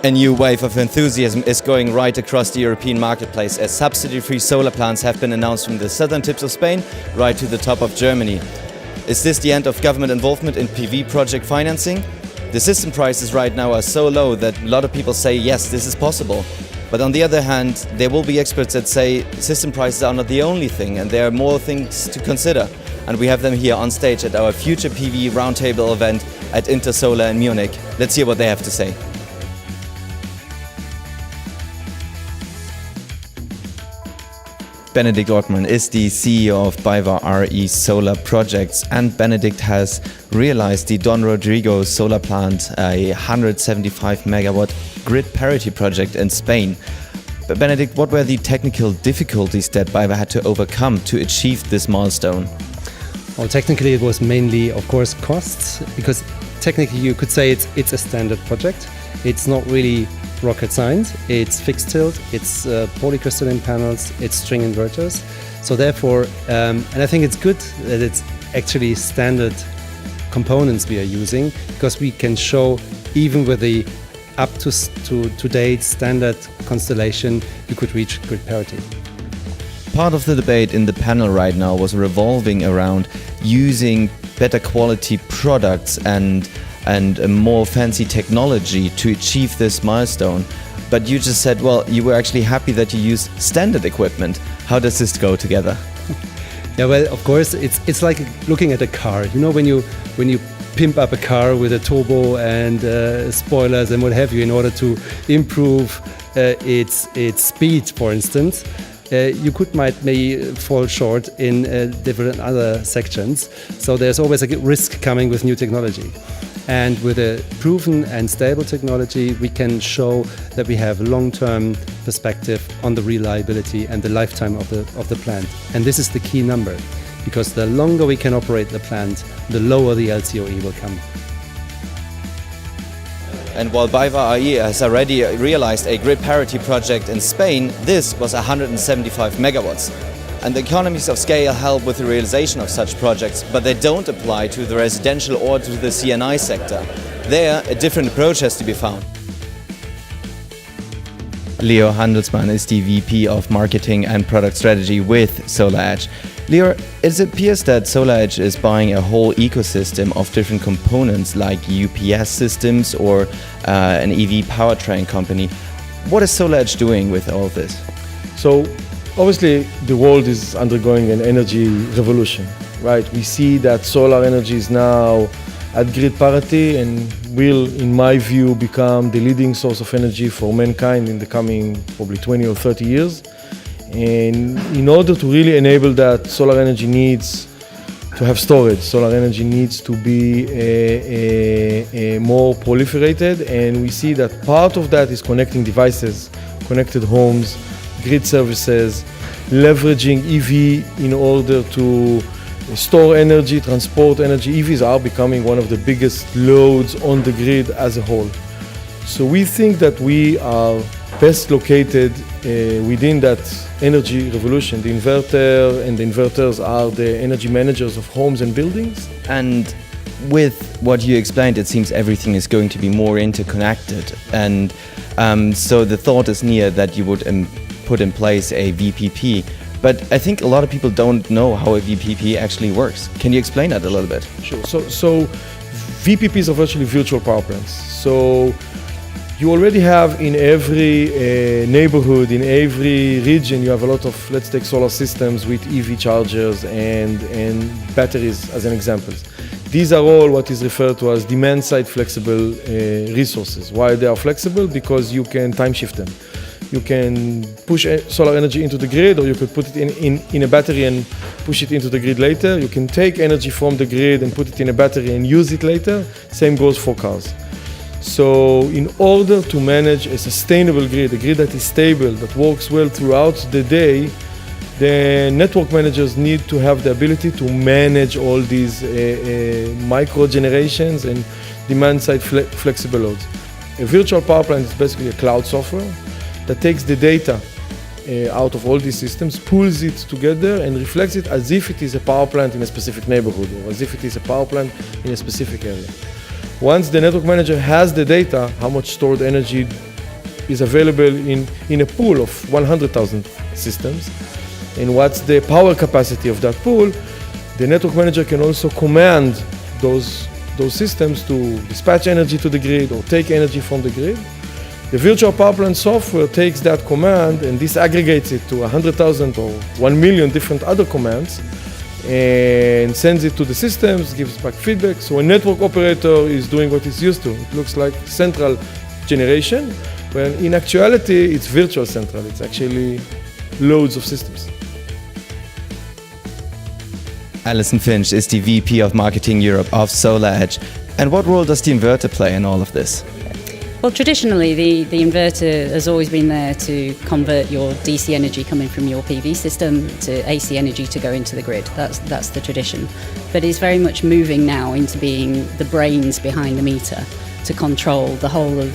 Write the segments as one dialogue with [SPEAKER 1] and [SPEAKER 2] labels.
[SPEAKER 1] A new wave of enthusiasm is going right across the European marketplace as subsidy-free solar plants have been announced from the southern tips of Spain right to the top of Germany. Is this the end of government involvement in PV project financing? The system prices right now are so low that a lot of people say yes, this is possible. But on the other hand, there will be experts that say system prices are not the only thing and there are more things to consider. And we have them here on stage at our Future PV Roundtable event at Intersolar in Munich. Let's hear what they have to say. Benedikt Ortmann is the CEO of BayWa RE Solar Projects, and Benedikt has realized the Don Rodrigo solar plant, a 175 megawatt grid parity project in Spain. But Benedikt, what were the technical difficulties that BayWa had to overcome to achieve this milestone?
[SPEAKER 2] Well, technically it was mainly, of course, costs, because technically you could say it's a standard project. It's not really rocket science. It's fixed tilt, it's polycrystalline panels, it's string inverters. So therefore, and I think it's good that it's actually standard components we are using, because we can show even with the up to date standard constellation, you could reach grid parity.
[SPEAKER 1] Part of the debate in the panel right now was revolving around using better quality products and a more fancy technology to achieve this milestone. But you just said, well, you were actually happy that you use standard equipment. How does this go together?
[SPEAKER 2] Yeah, well, of course, it's like looking at a car. You know, when you pimp up a car with a turbo and spoilers and what have you in order to improve its speed, for instance, you might fall short in different other sections. So there's always a risk coming with new technology. And with a proven and stable technology, we can show that we have long-term perspective on the reliability and the lifetime of the plant. And this is the key number, because the longer we can operate the plant, the lower the LCOE will come.
[SPEAKER 1] And while BayWa RE has already realized a grid parity project in Spain, this was 175 megawatts. And the economies of scale help with the realization of such projects, but they don't apply to the residential or to the CNI sector. There, a different approach has to be found. Lior Handelsman is the VP of Marketing and Product Strategy with SolarEdge. Lior, it appears that SolarEdge is buying a whole ecosystem of different components like UPS systems or an EV powertrain company. What is SolarEdge doing with all of this?
[SPEAKER 3] So, obviously, the world is undergoing an energy revolution, right? We see that solar energy is now at grid parity and will, in my view, become the leading source of energy for mankind in the coming probably 20 or 30 years. And in order to really enable that, solar energy needs to have storage. Solar energy needs to be more proliferated, and we see that part of that is connecting devices, connected homes, grid services, leveraging EV in order to store energy, transport energy. EVs are becoming one of the biggest loads on the grid as a whole. So we think that we are best located within that energy revolution. The inverter and the inverters are the energy managers of homes and buildings.
[SPEAKER 1] And with what you explained, it seems everything is going to be more interconnected. And so the thought is near that you would put in place a VPP. But I think a lot of people don't know how a VPP actually works. Can you explain that a little bit?
[SPEAKER 3] Sure. So VPPs are virtually virtual power plants. So you already have in every neighborhood, in every region, you have a lot of, let's take solar systems with EV chargers and batteries as an example. These are all what is referred to as demand-side flexible resources. Why they are flexible? Because you can time shift them. You can push solar energy into the grid, or you could put it in a battery and push it into the grid later. You can take energy from the grid and put it in a battery and use it later. Same goes for cars. So in order to manage a sustainable grid, a grid that is stable, that works well throughout the day, the network managers need to have the ability to manage all these micro generations and demand-side flexible loads. A virtual power plant is basically a cloud software that takes the data out of all these systems, pulls it together and reflects it as if it is a power plant in a specific neighborhood or as if it is a power plant in a specific area. Once the network manager has the data, how much stored energy is available in a pool of 100,000 systems. And what's the power capacity of that pool? The network manager can also command those systems to dispatch energy to the grid or take energy from the grid. The virtual power plant software takes that command and disaggregates it to 100,000 or 1 million different other commands and sends it to the systems, gives back feedback. So a network operator is doing what it's used to. It looks like central generation, when in actuality it's virtual central. It's actually loads of systems.
[SPEAKER 1] Alison Finch is the VP of Marketing Europe of SolarEdge. And what role does the inverter play in all of this?
[SPEAKER 4] Well, traditionally, the inverter has always been there to convert your DC energy coming from your PV system to AC energy to go into the grid. That's the tradition. But it's very much moving now into being the brains behind the meter to control the whole of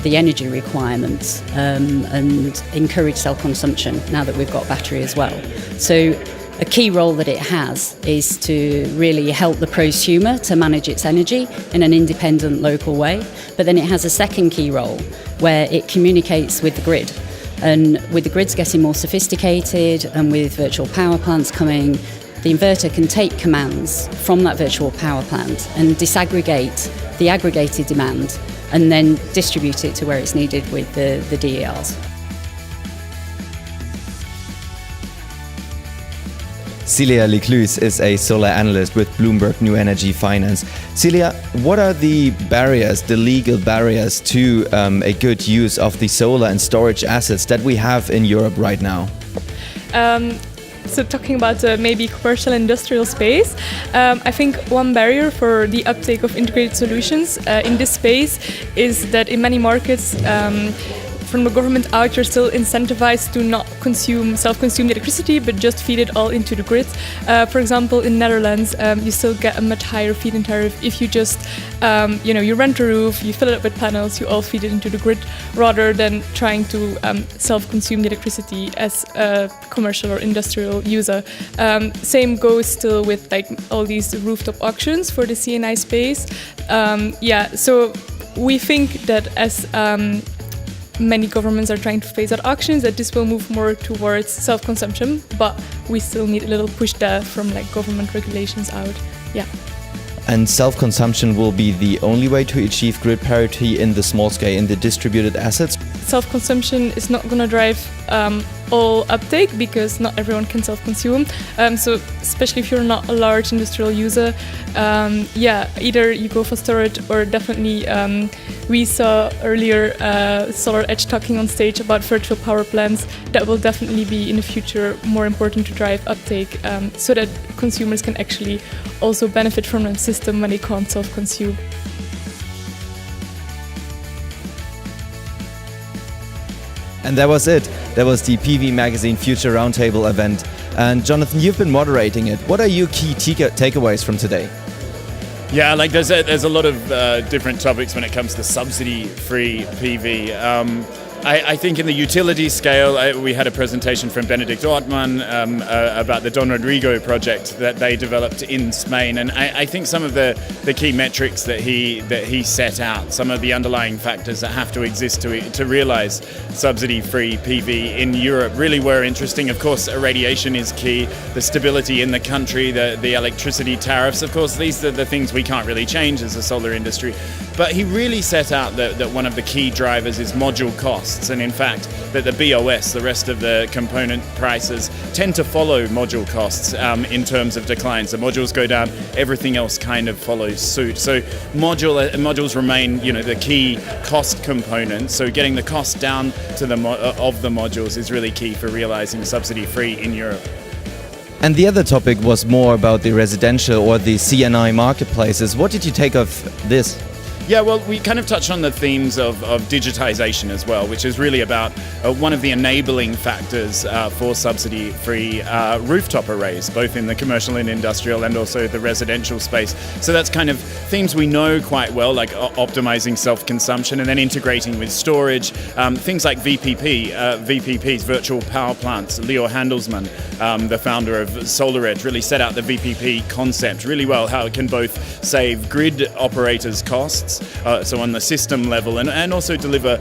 [SPEAKER 4] the energy requirements and encourage self-consumption now that we've got battery as well. So a key role that it has is to really help the prosumer to manage its energy in an independent local way. But then it has a second key role where it communicates with the grid. And with the grids getting more sophisticated and with virtual power plants coming, the inverter can take commands from that virtual power plant and disaggregate the aggregated demand and then distribute it to where it's needed with the DERs.
[SPEAKER 1] Cecilia is a solar analyst with Bloomberg New Energy Finance. Celia, what are the barriers, the legal barriers to a good use of the solar and storage assets that we have in Europe right now?
[SPEAKER 5] So talking about maybe commercial industrial space, I think one barrier for the uptake of integrated solutions in this space is that in many markets, from the government out, you're still incentivized to not self-consume the electricity, but just feed it all into the grid. For example, in Netherlands, you still get a much higher feed-in tariff if you just, you rent a roof, you fill it up with panels, you all feed it into the grid, rather than trying to self-consume the electricity as a commercial or industrial user. Same goes still with like all these rooftop auctions for the C&I space. So we think that as many governments are trying to phase out auctions, that this will move more towards self-consumption, but we still need a little push there from like government regulations out. Yeah.
[SPEAKER 1] And self-consumption will be the only way to achieve grid parity in the small scale, in the distributed assets?
[SPEAKER 5] Self-consumption is not going to drive all uptake because not everyone can self-consume. So especially if you're not a large industrial user, either you go for storage or definitely we saw earlier SolarEdge talking on stage about virtual power plants. That will definitely be in the future more important to drive uptake so that consumers can actually also benefit from the system when they can't self-consume.
[SPEAKER 1] And that was it. That was the PV Magazine Future Roundtable event. And Jonathan, you've been moderating it. What are your key takeaways from today?
[SPEAKER 6] Yeah, like there's a lot of different topics when it comes to subsidy-free PV. I think in the utility scale, we had a presentation from Benedikt Ortmann about the Don Rodrigo project that they developed in Spain, and I think some of the key metrics that he set out, some of the underlying factors that have to exist to realize subsidy-free PV in Europe really were interesting. Of course, irradiation is key, the stability in the country, the electricity tariffs. Of course, these are the things we can't really change as a solar industry. But he really set out that one of the key drivers is module costs. And in fact, that the BOS, the rest of the component prices, tend to follow module costs in terms of declines. The modules go down, everything else kind of follows suit. So modules remain, the key cost component. So getting the cost down to of the modules is really key for realizing subsidy-free in Europe.
[SPEAKER 1] And the other topic was more about the residential or the C&I marketplaces. What did you take of this?
[SPEAKER 6] Yeah, well, we kind of touched on the themes of digitization as well, which is really about one of the enabling factors for subsidy-free rooftop arrays, both in the commercial and industrial and also the residential space. So that's kind of themes we know quite well, like optimizing self-consumption and then integrating with storage. Things like VPPs, virtual power plants. Lior Handelsman, the founder of SolarEdge, really set out the VPP concept really well, how it can both save grid operators costs performance, so on the system level, and also deliver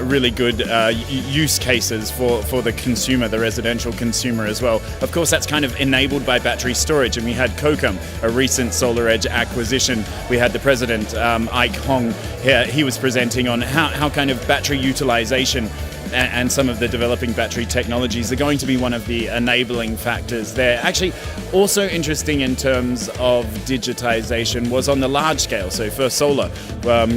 [SPEAKER 6] really good use cases for the consumer, the residential consumer as well. Of course, that's kind of enabled by battery storage, and we had Kokam, a recent SolarEdge acquisition. We had the president, Ike Hong, here. He was presenting on how kind of battery utilization and some of the developing battery technologies are going to be one of the enabling factors there. Actually, also interesting in terms of digitization was on the large scale. So First Solar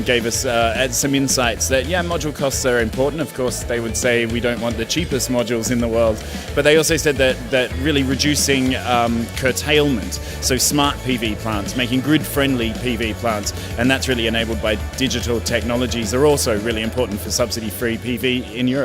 [SPEAKER 6] gave us some insights that, module costs are important. Of course, they would say we don't want the cheapest modules in the world, but they also said that really reducing curtailment, so smart PV plants, making grid-friendly PV plants, and that's really enabled by digital technologies, are also really important for subsidy-free PV in Europe.